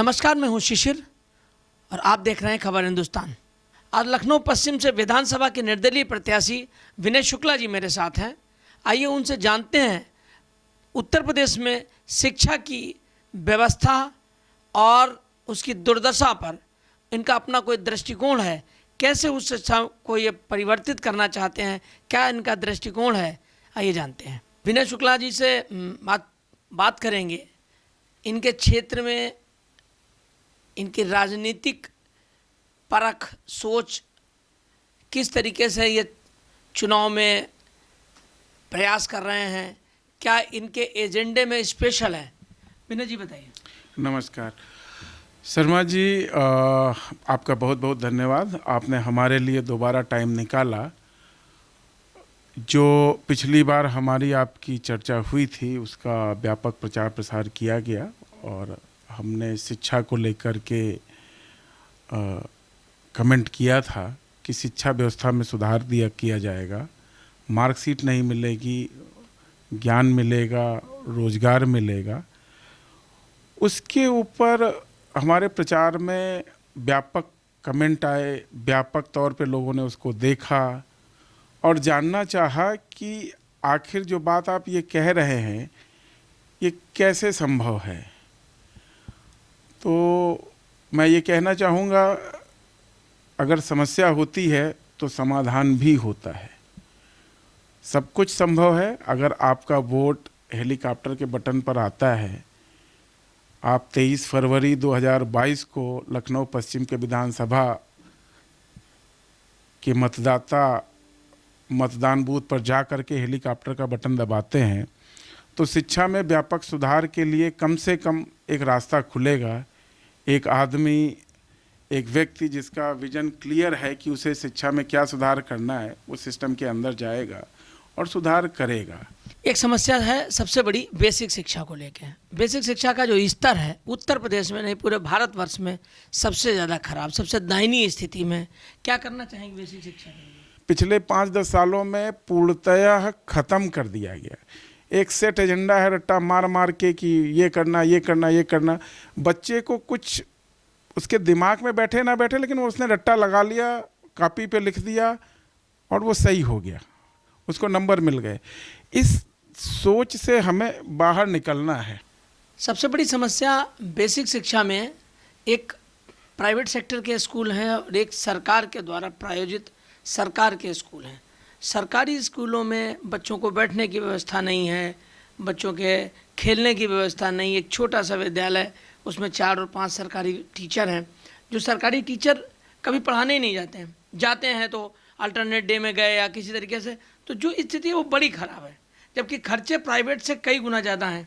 नमस्कार, मैं हूं शिशिर और आप देख रहे हैं खबर हिंदुस्तान। आज लखनऊ पश्चिम से विधानसभा के निर्दलीय प्रत्याशी विनय शुक्ला जी मेरे साथ हैं। आइए उनसे जानते हैं उत्तर प्रदेश में शिक्षा की व्यवस्था और उसकी दुर्दशा पर इनका अपना कोई दृष्टिकोण है, कैसे उस शिक्षा को ये परिवर्तित करना चाहते हैं, क्या इनका दृष्टिकोण है। आइए जानते हैं। विनय शुक्ला जी से बात करेंगे। इनके क्षेत्र में इनकी राजनीतिक परख सोच किस तरीके से ये चुनाव में प्रयास कर रहे हैं, क्या इनके एजेंडे में स्पेशल है। विनय जी बताइए। नमस्कार शर्मा जी, आपका बहुत बहुत धन्यवाद। आपने हमारे लिए दोबारा टाइम निकाला। जो पिछली बार हमारी आपकी चर्चा हुई थी उसका व्यापक प्रचार प्रसार किया गया और हमने शिक्षा को लेकर के कमेंट किया था कि शिक्षा व्यवस्था में सुधार किया जाएगा, मार्कशीट नहीं मिलेगी, ज्ञान मिलेगा, रोजगार मिलेगा। उसके ऊपर हमारे प्रचार में व्यापक कमेंट आए, व्यापक तौर पे लोगों ने उसको देखा और जानना चाहा कि आखिर जो बात आप ये कह रहे हैं ये कैसे संभव है। तो मैं ये कहना चाहूँगा, अगर समस्या होती है तो समाधान भी होता है। सब कुछ संभव है। अगर आपका वोट हेलीकॉप्टर के बटन पर आता है, आप 23 फरवरी 2022 को लखनऊ पश्चिम के विधानसभा के मतदान बूथ पर जा कर के हेलीकॉप्टर का बटन दबाते हैं तो शिक्षा में व्यापक सुधार के लिए कम से कम एक रास्ता खुलेगा। एक आदमी, एक व्यक्ति जिसका विजन क्लियर है कि उसे शिक्षा में क्या सुधार करना है, वो सिस्टम के अंदर जाएगा और सुधार करेगा। एक समस्या है सबसे बड़ी बेसिक शिक्षा को लेके। बेसिक शिक्षा का जो स्तर है उत्तर प्रदेश में नहीं पूरे भारतवर्ष में सबसे ज़्यादा खराब, सबसे दयनीय स्थिति में। क्या करना चाहेंगे बेसिक शिक्षा के लिए? पिछले 5-10 सालों में पूर्णतः ख़त्म कर दिया गया। एक सेट एजेंडा है रट्टा मार मार के कि ये करना ये करना ये करना। बच्चे को कुछ उसके दिमाग में बैठे ना बैठे, लेकिन उसने रट्टा लगा लिया, कॉपी पे लिख दिया और वो सही हो गया, उसको नंबर मिल गए। इस सोच से हमें बाहर निकलना है। सबसे बड़ी समस्या बेसिक शिक्षा में एक प्राइवेट सेक्टर के स्कूल हैं और एक सरकार के द्वारा प्रायोजित सरकार के स्कूल हैं। सरकारी स्कूलों में बच्चों को बैठने की व्यवस्था नहीं है, बच्चों के खेलने की व्यवस्था नहीं। एक छोटा सा विद्यालय, उसमें 4 और 5 सरकारी टीचर हैं। जो सरकारी टीचर कभी पढ़ाने ही नहीं जाते हैं तो अल्टरनेट डे में गए या किसी तरीके से। तो जो स्थिति है वो बड़ी ख़राब है, जबकि खर्चे प्राइवेट से कई गुना ज़्यादा हैं।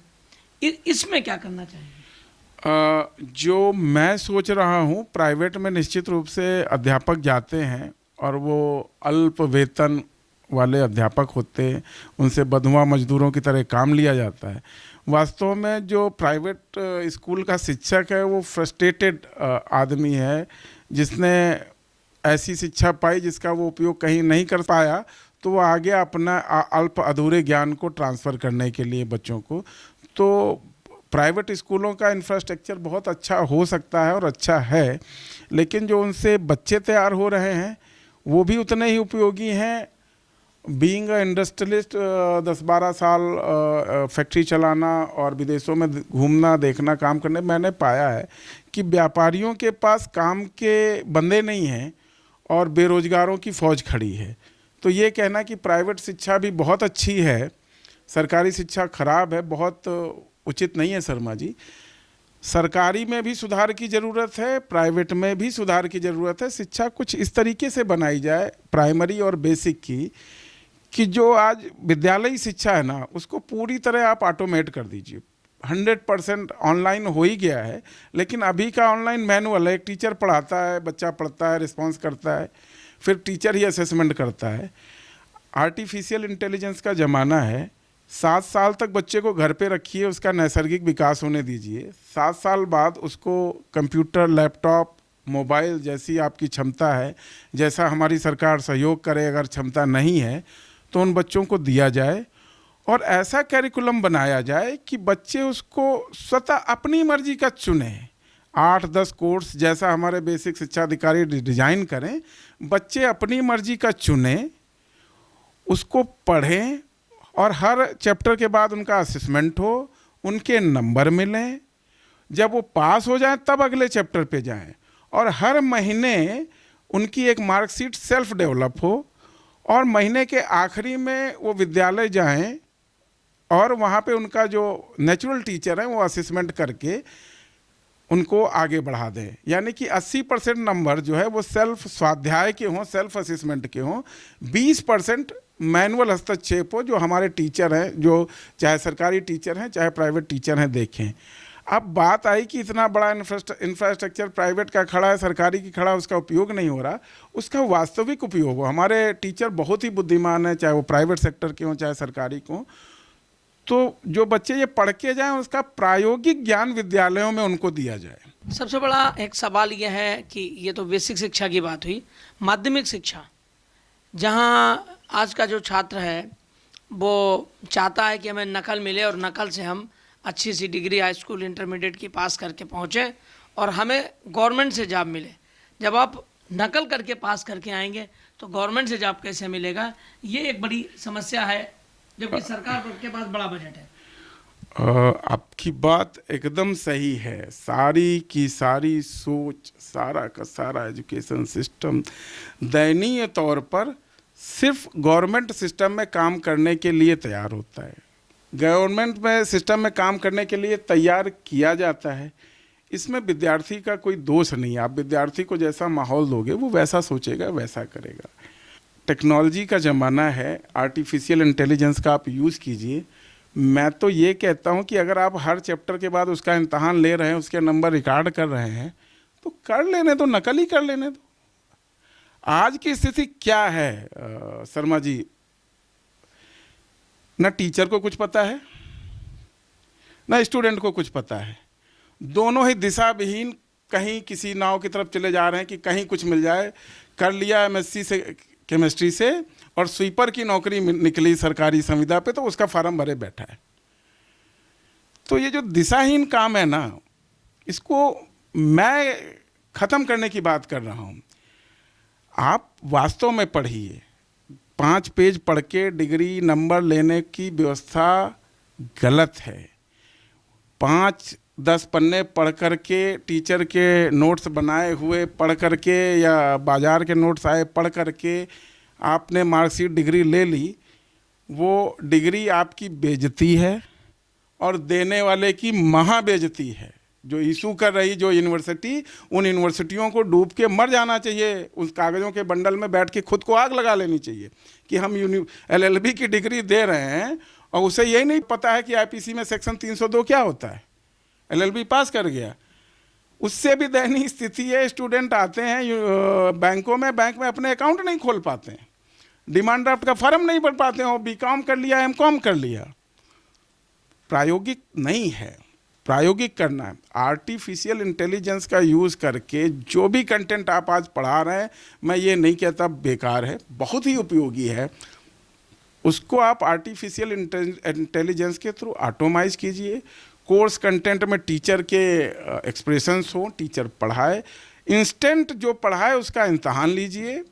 इसमें क्या करना चाहिए? जो मैं सोच रहा हूँ, प्राइवेट में निश्चित रूप से अध्यापक जाते हैं और वो अल्प वेतन वाले अध्यापक होते हैं, उनसे बंधुआ मजदूरों की तरह काम लिया जाता है। वास्तव में जो प्राइवेट स्कूल का शिक्षक है वो फ्रस्ट्रेटेड आदमी है, जिसने ऐसी शिक्षा पाई जिसका वो उपयोग कहीं नहीं कर पाया, तो वो आगे अपना अल्प अधूरे ज्ञान को ट्रांसफ़र करने के लिए बच्चों को। तो प्राइवेट स्कूलों का इंफ्रास्ट्रक्चर बहुत अच्छा हो सकता है और अच्छा है, लेकिन जो उनसे बच्चे तैयार हो रहे हैं वो भी उतने ही उपयोगी हैं। बीइंग अ इंडस्ट्रियलिस्ट, 10-12 साल फैक्ट्री चलाना और विदेशों में घूमना, देखना, काम करने, मैंने पाया है कि व्यापारियों के पास काम के बंदे नहीं हैं और बेरोजगारों की फ़ौज खड़ी है। तो ये कहना कि प्राइवेट शिक्षा भी बहुत अच्छी है, सरकारी शिक्षा खराब है, बहुत उचित नहीं है शर्मा जी। सरकारी में भी सुधार की ज़रूरत है, प्राइवेट में भी सुधार की ज़रूरत है। शिक्षा कुछ इस तरीके से बनाई जाए, प्राइमरी और बेसिक की, कि जो आज विद्यालयी शिक्षा है ना, उसको पूरी तरह आप ऑटोमेट कर दीजिए। 100% ऑनलाइन हो ही गया है, लेकिन अभी का ऑनलाइन मैनुअल है। एक टीचर पढ़ाता है, बच्चा पढ़ता है, रिस्पॉन्स करता है, फिर टीचर ही असेसमेंट करता है। आर्टिफिशियल इंटेलिजेंस का ज़माना है। 7 साल तक बच्चे को घर पे रखिए, उसका नैसर्गिक विकास होने दीजिए। 7 साल बाद उसको कंप्यूटर, लैपटॉप, मोबाइल जैसी आपकी क्षमता है, जैसा हमारी सरकार सहयोग करे, अगर क्षमता नहीं है तो उन बच्चों को दिया जाए और ऐसा कैरिकुलम बनाया जाए कि बच्चे उसको स्वतः अपनी मर्जी का चुने। 8-10 कोर्स जैसा हमारे बेसिक शिक्षा अधिकारी डिजाइन करें, बच्चे अपनी मर्जी का चुनें, उसको पढ़ें और हर चैप्टर के बाद उनका असेसमेंट हो, उनके नंबर मिलें, जब वो पास हो जाएं तब अगले चैप्टर पे जाएं, और हर महीने उनकी एक मार्कशीट सेल्फ डेवलप हो, और महीने के आखिरी में वो विद्यालय जाएं और वहाँ पे उनका जो नेचुरल टीचर है वो असेसमेंट करके उनको आगे बढ़ा दें। यानी कि 80% नंबर जो है वो सेल्फ स्वाध्याय के हों, सेल्फ असेसमेंट के हों, 20% मैनुअल हस्तक्षेप हो जो हमारे टीचर हैं, जो चाहे सरकारी टीचर हैं चाहे प्राइवेट टीचर हैं, देखें। अब बात आई कि इतना बड़ा इंफ्रास्ट्रक्चर प्राइवेट का खड़ा है, सरकारी की खड़ा है, उसका उपयोग नहीं हो रहा, उसका वास्तविक उपयोग हो। हमारे टीचर बहुत ही बुद्धिमान हैं, चाहे वो प्राइवेट सेक्टर के हों चाहे सरकारी के हों, तो जो बच्चे ये पढ़ के जाएं उसका प्रायोगिक ज्ञान विद्यालयों में उनको दिया जाए। सबसे बड़ा एक सवाल यह है कि ये तो बेसिक शिक्षा की बात हुई, माध्यमिक शिक्षा, जहाँ आज का जो छात्र है वो चाहता है कि हमें नकल मिले और नकल से हम अच्छी सी डिग्री हाई स्कूल इंटरमीडिएट की पास करके पहुँचें और हमें गवर्नमेंट से जॉब मिले। जब आप नकल करके पास करके आएंगे तो गवर्नमेंट से जॉब कैसे मिलेगा, ये एक बड़ी समस्या है, जबकि सरकार के पास बड़ा बजट है। आपकी बात एकदम सही है। सारी की सारी सोच, सारा का सारा एजुकेशन सिस्टम दयनीय तौर पर सिर्फ गवर्नमेंट सिस्टम में काम करने के लिए तैयार होता है। गवर्नमेंट में सिस्टम में काम करने के लिए तैयार किया जाता है, इसमें विद्यार्थी का कोई दोष नहीं है। आप विद्यार्थी को जैसा माहौल दोगे वो वैसा सोचेगा, वैसा करेगा। टेक्नोलॉजी का ज़माना है, आर्टिफिशियल इंटेलिजेंस का आप यूज़ कीजिए। मैं तो ये कहता हूँ कि अगर आप हर चैप्टर के बाद उसका इम्तहान ले रहे हैं, उसके नंबर रिकॉर्ड कर रहे हैं, तो कर लेने दो, नकल ही कर लेने दो। आज की स्थिति क्या है शर्मा जी, ना टीचर को कुछ पता है ना स्टूडेंट को कुछ पता है, दोनों ही दिशा विहीन कहीं किसी नाव की तरफ चले जा रहे हैं कि कहीं कुछ मिल जाए। कर लिया एमएससी से केमिस्ट्री से और स्वीपर की नौकरी निकली सरकारी संविदा पे, तो उसका फार्म भरे बैठा है। तो ये जो दिशाहीन काम है ना, इसको मैं ख़त्म करने की बात कर रहा हूँ। आप वास्तव में पढ़िए, 5 पेज पढ़ के डिग्री नंबर लेने की व्यवस्था गलत है। 5-10 पन्ने पढ़ कर के, टीचर के नोट्स बनाए हुए पढ़ कर के या बाज़ार के नोट्स आए पढ़ कर के आपने मार्कशीट डिग्री ले ली, वो डिग्री आपकी बेइज्जती है और देने वाले की महा बेइज्जती है। जो इशू कर रही जो यूनिवर्सिटी, उन यूनिवर्सिटियों को डूब के मर जाना चाहिए, उस कागज़ों के बंडल में बैठ के खुद को आग लगा लेनी चाहिए कि हम LLB की डिग्री दे रहे हैं और उसे यही नहीं पता है कि आईपीसी में सेक्शन 302 क्या होता है। LLB पास कर गया। उससे भी दयनीय स्थिति है, स्टूडेंट आते हैं बैंकों में, बैंक में अपने अकाउंट नहीं खोल पाते हैं, डिमांड ड्राफ्ट का फॉर्म नहीं भर पाते हैं, BCom कर लिया, MCom कर लिया। प्रायोगिक नहीं है, प्रायोगिक करना है। आर्टिफिशियल इंटेलिजेंस का यूज़ करके जो भी कंटेंट आप आज पढ़ा रहे हैं, मैं ये नहीं कहता बेकार है, बहुत ही उपयोगी है। उसको आप आर्टिफिशियल इंटेलिजेंस के थ्रू ऑटोमाइज कीजिए। कोर्स कंटेंट में टीचर के एक्सप्रेशंस हो, टीचर पढ़ाए, इंस्टेंट जो पढ़ाए उसका इम्तहान लीजिए,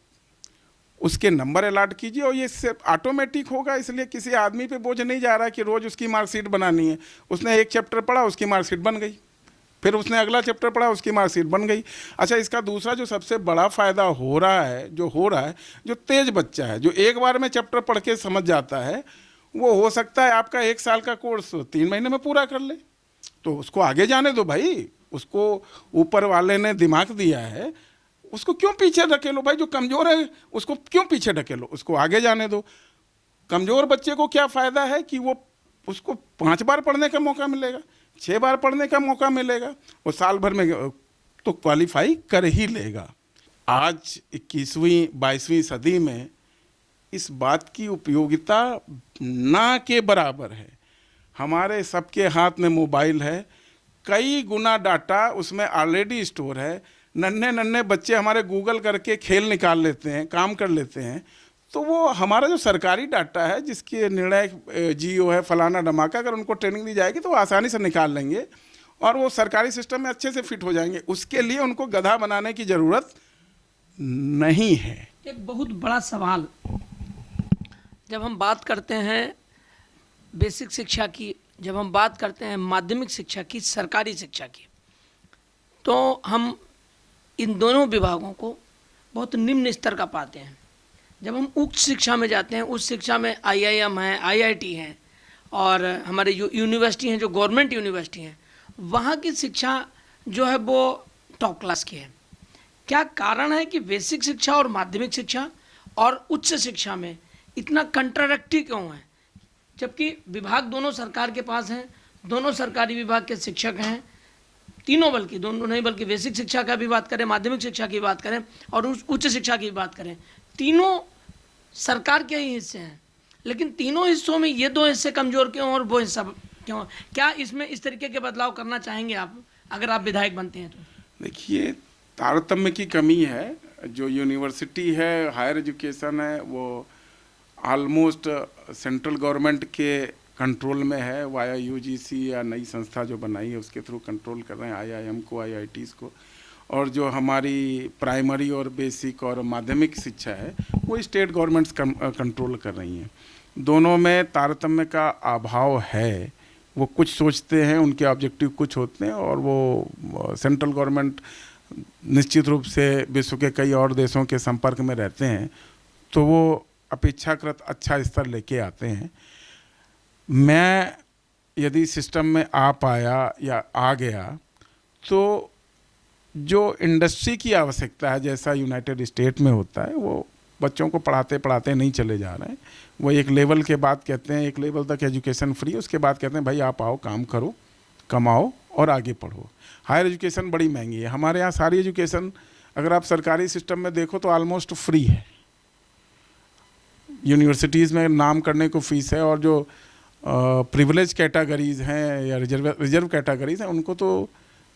उसके नंबर अलॉट कीजिए और ये सिर्फ ऑटोमेटिक होगा। इसलिए किसी आदमी पे बोझ नहीं जा रहा है कि रोज़ उसकी मार्कशीट बनानी है। उसने एक चैप्टर पढ़ा, उसकी मार्कशीट बन गई, फिर उसने अगला चैप्टर पढ़ा, उसकी मार्कशीट बन गई। अच्छा, इसका दूसरा जो सबसे बड़ा फ़ायदा हो रहा है, जो तेज़ बच्चा है, जो एक बार में चैप्टर पढ़ के समझ जाता है, वो हो सकता है आपका 1 साल का कोर्स 3 महीने में पूरा कर ले। तो उसको आगे जाने दो भाई, उसको ऊपर वाले ने दिमाग दिया है, उसको क्यों पीछे ढकेलो भाई। जो कमज़ोर है उसको क्यों पीछे ढकेलो, उसको आगे जाने दो। कमज़ोर बच्चे को क्या फ़ायदा है कि वो उसको 5 बार पढ़ने का मौका मिलेगा, 6 बार पढ़ने का मौका मिलेगा, वो साल भर में तो क्वालिफाई कर ही लेगा। आज 21वीं 22वीं सदी में इस बात की उपयोगिता ना के बराबर है। हमारे सबके हाथ में मोबाइल है, कई गुना डाटा उसमें ऑलरेडी स्टोर है। नन्हे बच्चे हमारे गूगल करके खेल निकाल लेते हैं, काम कर लेते हैं। तो वो हमारा जो सरकारी डाटा है, जिसके निर्णय GO है फलाना धमाका, अगर उनको ट्रेनिंग दी जाएगी तो वो आसानी से निकाल लेंगे और वो सरकारी सिस्टम में अच्छे से फिट हो जाएंगे। उसके लिए उनको गधा बनाने की ज़रूरत नहीं है। एक बहुत बड़ा सवाल, जब हम बात करते हैं बेसिक शिक्षा की, जब हम बात करते हैं माध्यमिक शिक्षा की, सरकारी शिक्षा की, तो हम इन दोनों विभागों को बहुत निम्न स्तर का पाते हैं। जब हम उच्च शिक्षा में जाते हैं, उच्च शिक्षा में IIM है, IIT है और हमारे यूनिवर्सिटी हैं जो गवर्नमेंट यूनिवर्सिटी हैं, वहाँ की शिक्षा जो है वो टॉप क्लास की है। क्या कारण है कि बेसिक शिक्षा और माध्यमिक शिक्षा और उच्च शिक्षा में इतना कंट्राडिक्टी क्यों है, जबकि विभाग दोनों सरकार के पास हैं, दोनों सरकारी विभाग के शिक्षक हैं, तीनों, बल्कि दोनों नहीं, बल्कि बेसिक शिक्षा का भी बात करें, माध्यमिक शिक्षा की बात करें और उच्च शिक्षा की बात करें, तीनों सरकार के ही हिस्से हैं, लेकिन तीनों हिस्सों में ये दो हिस्से कमज़ोर क्यों और वो हिस्सा क्यों? क्या इसमें इस तरीके के बदलाव करना चाहेंगे आप, अगर आप विधायक बनते हैं तो? देखिए, तारतम्य की कमी है। जो यूनिवर्सिटी है, हायर एजुकेशन है, वो ऑलमोस्ट सेंट्रल गवर्नमेंट के कंट्रोल में है, वाया UGC या नई संस्था जो बनाई है उसके थ्रू कंट्रोल कर रहे हैं IIM को, IITs को। और जो हमारी प्राइमरी और बेसिक और माध्यमिक शिक्षा है वो स्टेट गवर्नमेंट्स कंट्रोल कर रही हैं। दोनों में तारतम्य का अभाव है। वो कुछ सोचते हैं, उनके ऑब्जेक्टिव कुछ होते हैं, और वो सेंट्रल गवर्नमेंट निश्चित रूप से विश्व के कई और देशों के संपर्क में रहते हैं, तो वो अपेक्षाकृत अच्छा स्तर लेके आते हैं। मैं यदि सिस्टम में आ पाया या आ गया तो जो इंडस्ट्री की आवश्यकता है, जैसा यूनाइटेड स्टेट में होता है, वो बच्चों को पढ़ाते पढ़ाते नहीं चले जा रहे हैं। वो एक लेवल के बाद कहते हैं, एक लेवल तक एजुकेशन फ्री, उसके बाद कहते हैं भाई आप आओ, काम करो, कमाओ और आगे पढ़ो। हायर एजुकेशन बड़ी महंगी है। हमारे यहाँ सारी एजुकेशन अगर आप सरकारी सिस्टम में देखो तो ऑलमोस्ट फ्री है। यूनिवर्सिटीज़ में नाम करने को फीस है, और जो प्रिविलेज कैटेगरीज हैं या रिजर्व कैटेगरीज हैं उनको तो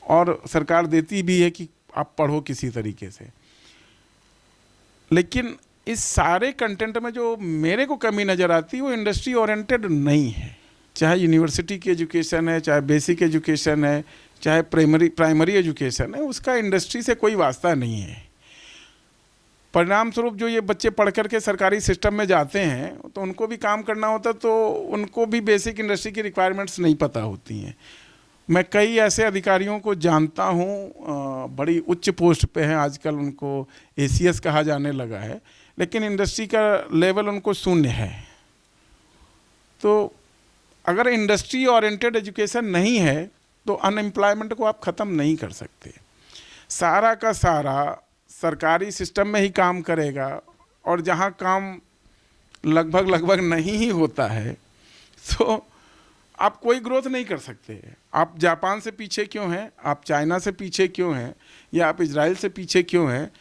और सरकार देती भी है कि आप पढ़ो किसी तरीके से। लेकिन इस सारे कंटेंट में जो मेरे को कमी नज़र आती है वो इंडस्ट्री ओरिएंटेड नहीं है। चाहे यूनिवर्सिटी की एजुकेशन है, चाहे बेसिक एजुकेशन है, चाहे प्राइमरी एजुकेशन है, उसका इंडस्ट्री से कोई वास्ता नहीं है। परिणाम स्वरूप जो ये बच्चे पढ़ कर के सरकारी सिस्टम में जाते हैं तो उनको भी काम करना होता, तो उनको भी बेसिक इंडस्ट्री की रिक्वायरमेंट्स नहीं पता होती हैं। मैं कई ऐसे अधिकारियों को जानता हूँ, बड़ी उच्च पोस्ट पे हैं आजकल, उनको ACS कहा जाने लगा है, लेकिन इंडस्ट्री का लेवल उनको शून्य है। तो अगर इंडस्ट्री ओरिएंटेड एजुकेशन नहीं है तो अनएम्प्लॉयमेंट को आप ख़त्म नहीं कर सकते। सारा का सारा सरकारी सिस्टम में ही काम करेगा, और जहाँ काम लगभग नहीं ही होता है तो आप कोई ग्रोथ नहीं कर सकते। आप जापान से पीछे क्यों हैं, आप चाइना से पीछे क्यों हैं, या आप इजराइल से पीछे क्यों हैं?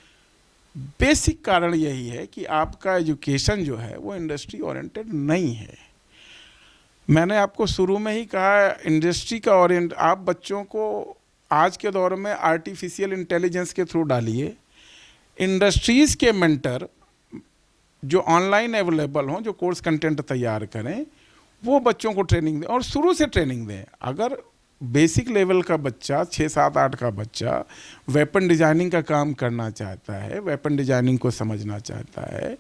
बेसिक कारण यही है कि आपका एजुकेशन जो है वो इंडस्ट्री ओरिएंटेड नहीं है। मैंने आपको शुरू में ही कहा, इंडस्ट्री का आप बच्चों को आज के दौर में आर्टिफिशियल इंटेलिजेंस के थ्रू डालिए। इंडस्ट्रीज़ के मेंटर जो ऑनलाइन अवेलेबल हों, जो कोर्स कंटेंट तैयार करें, वो बच्चों को ट्रेनिंग दें और शुरू से ट्रेनिंग दें। अगर बेसिक लेवल का बच्चा 6, 7, 8 का बच्चा वेपन डिज़ाइनिंग का काम करना चाहता है, वेपन डिज़ाइनिंग को समझना चाहता है,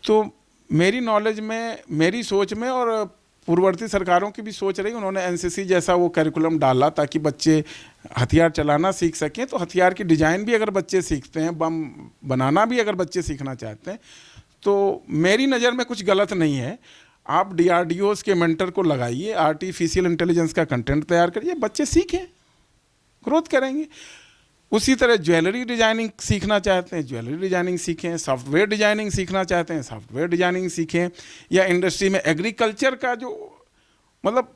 तो मेरी नॉलेज में, मेरी सोच में, और पूर्ववर्ती सरकारों की भी सोच रही, उन्होंने NCC जैसा वो करिकुलम डाला ताकि बच्चे हथियार चलाना सीख सकें। तो हथियार की डिज़ाइन भी अगर बच्चे सीखते हैं, बम बनाना भी अगर बच्चे सीखना चाहते हैं, तो मेरी नज़र में कुछ गलत नहीं है। आप DRDOs के मेंटर को लगाइए, आर्टिफिशियल इंटेलिजेंस का कंटेंट तैयार करिए, बच्चे सीखें, ग्रोथ करेंगे। उसी तरह ज्वेलरी डिजाइनिंग सीखना चाहते हैं, ज्वेलरी डिजाइनिंग सीखें, सॉफ्टवेयर डिजाइनिंग सीखना चाहते हैं, सॉफ्टवेयर डिजाइनिंग सीखें, या इंडस्ट्री में एग्रीकल्चर का जो, मतलब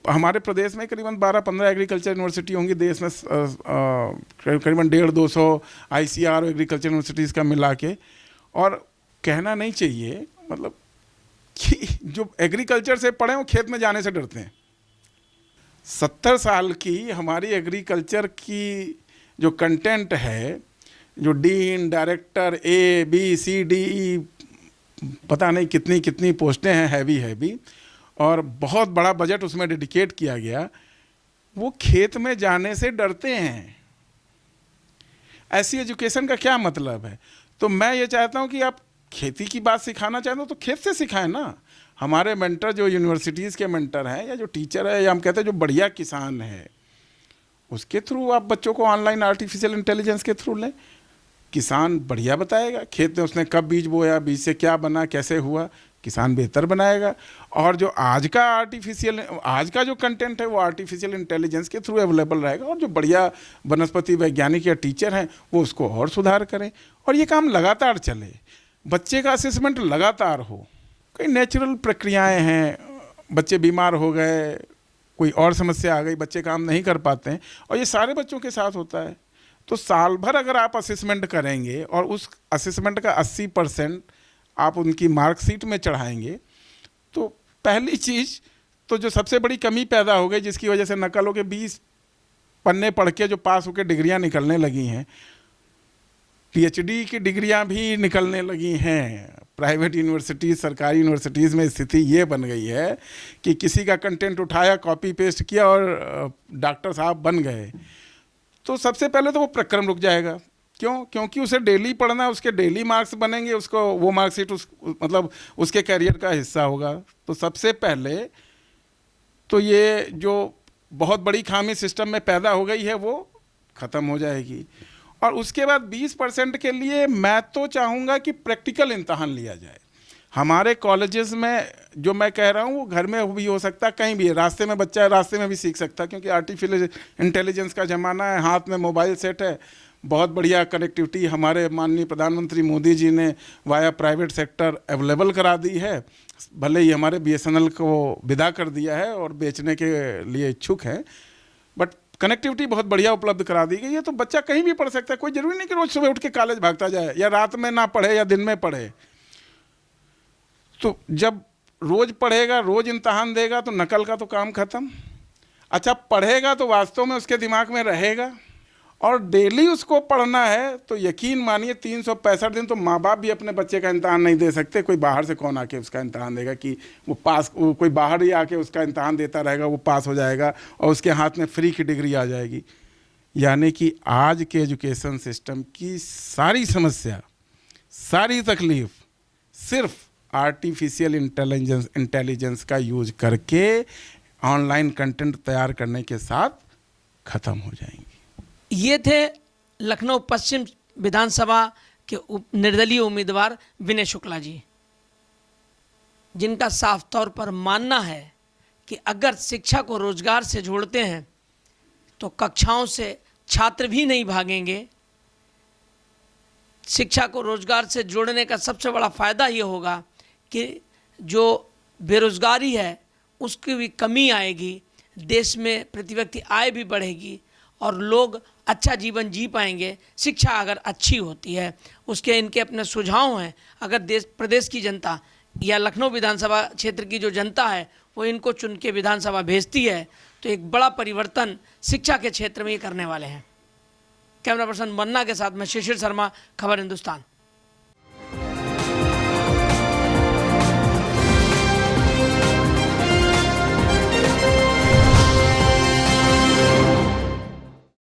हमारे प्रदेश में करीबन 12-15 एग्रीकल्चर यूनिवर्सिटी होंगी देश में, करीबन 150-200 ICR एग्रीकल्चर यूनिवर्सिटीज़ का मिला के। और कहना नहीं चाहिए, मतलब कि जो एग्रीकल्चर से पढ़े वो खेत में जाने से डरते हैं। 70 साल की हमारी एग्रीकल्चर की जो कंटेंट है, जो डीन, डायरेक्टर, ABCDE, पता नहीं कितनी कितनी पोस्टें हैं, हैवी, और बहुत बड़ा बजट उसमें डेडिकेट किया गया। वो खेत में जाने से डरते हैं। ऐसी एजुकेशन का क्या मतलब है? तो मैं ये चाहता हूँ कि आप खेती की बात सिखाना चाहते हो तो खेत से सिखाएं ना। हमारे मेंटर जो यूनिवर्सिटीज़ के मेंटर हैं या जो टीचर है या हम कहते हैं जो बढ़िया किसान है, उसके थ्रू आप बच्चों को ऑनलाइन आर्टिफिशियल इंटेलिजेंस के थ्रू लें। किसान बढ़िया बताएगा, खेत में उसने कब बीज बोया, बीज से क्या बना, कैसे हुआ, किसान बेहतर बनाएगा। और जो आज का जो कंटेंट है वो आर्टिफिशियल इंटेलिजेंस के थ्रू अवेलेबल रहेगा, और जो बढ़िया वनस्पति वैज्ञानिक या टीचर हैं वो उसको और सुधार करें, और ये काम लगातार चले। बच्चे का असेसमेंट लगातार हो। कई नेचुरल प्रक्रियाएं हैं, बच्चे बीमार हो गए, कोई और समस्या आ गई, बच्चे काम नहीं कर पाते हैं, और ये सारे बच्चों के साथ होता है। तो साल भर अगर आप असेसमेंट करेंगे और उस असेसमेंट का 80% आप उनकी मार्कशीट में चढ़ाएंगे, तो पहली चीज़ तो जो सबसे बड़ी कमी पैदा हो गई, जिसकी वजह से नकलों के 20 पन्ने पढ़ के जो पास होकर डिग्रियां निकलने लगी हैं, PhD की डिग्रियां भी निकलने लगी हैं। प्राइवेट यूनिवर्सिटीज़, सरकारी यूनिवर्सिटीज़ में स्थिति ये बन गई है कि किसी का कंटेंट उठाया, कॉपी पेस्ट किया और डॉक्टर साहब बन गए। तो सबसे पहले तो वो प्रक्रम रुक जाएगा। क्यों? क्योंकि उसे डेली पढ़ना है, उसके डेली मार्क्स बनेंगे, उसको वो मार्कशीट मतलब उसके कैरियर का हिस्सा होगा। तो सबसे पहले तो ये जो बहुत बड़ी खामी सिस्टम में पैदा हो गई है वो ख़त्म हो जाएगी। और उसके बाद 20% के लिए मैं तो चाहूँगा कि प्रैक्टिकल इम्तहान लिया जाए। हमारे कॉलेजेस में जो मैं कह रहा हूँ वो घर में भी हो सकता है, कहीं भी है, रास्ते में बच्चा है रास्ते में भी सीख सकता है, क्योंकि आर्टिफिशियल इंटेलिजेंस का ज़माना है, हाथ में मोबाइल सेट है, बहुत बढ़िया कनेक्टिविटी हमारे माननीय प्रधानमंत्री मोदी जी ने वाया प्राइवेट सेक्टर अवेलेबल करा दी है। भले ही हमारे BSNL को विदा कर दिया है और बेचने के लिए इच्छुक हैं, बट कनेक्टिविटी बहुत बढ़िया उपलब्ध करा दी गई है। तो बच्चा कहीं भी पढ़ सकता है, कोई ज़रूरी नहीं कि रोज़ सुबह उठ के कॉलेज भागता जाए या रात में ना पढ़े या दिन में पढ़े। तो जब रोज़ पढ़ेगा, रोज़ इम्तहान देगा, तो नकल का तो काम ख़त्म। अच्छा, पढ़ेगा तो वास्तव में उसके दिमाग में रहेगा, और डेली उसको पढ़ना है तो यकीन मानिए 365 दिन तो माँ बाप भी अपने बच्चे का इम्तहान नहीं दे सकते। कोई बाहर से कौन आके उसका इम्तहान देगा कि वो पास, कोई बाहर ही आके उसका इम्तहान देता रहेगा, वो पास हो जाएगा और उसके हाथ में फ्री की डिग्री आ जाएगी। यानी कि आज के एजुकेशन सिस्टम की सारी समस्या, सारी तकलीफ सिर्फ आर्टिफिशियल इंटेलिजेंस का यूज करके ऑनलाइन कंटेंट तैयार करने के साथ ख़त्म हो जाएंगी। ये थे लखनऊ पश्चिम विधानसभा के निर्दलीय उम्मीदवार विनय शुक्ला जी, जिनका साफ तौर पर मानना है कि अगर शिक्षा को रोजगार से जोड़ते हैं तो कक्षाओं से छात्र भी नहीं भागेंगे। शिक्षा को रोजगार से जोड़ने का सबसे बड़ा फायदा ये होगा कि जो बेरोजगारी है उसकी भी कमी आएगी, देश में प्रति व्यक्ति आय भी बढ़ेगी और लोग अच्छा जीवन जी पाएंगे। शिक्षा अगर अच्छी होती है, उसके इनके अपने सुझाव हैं। अगर प्रदेश की जनता या लखनऊ विधानसभा क्षेत्र की जो जनता है वो इनको चुन के विधानसभा भेजती है तो एक बड़ा परिवर्तन शिक्षा के क्षेत्र में ये करने वाले हैं। कैमरा पर्सन मन्ना के साथ मैं शिशिर शर्मा, खबर हिंदुस्तान।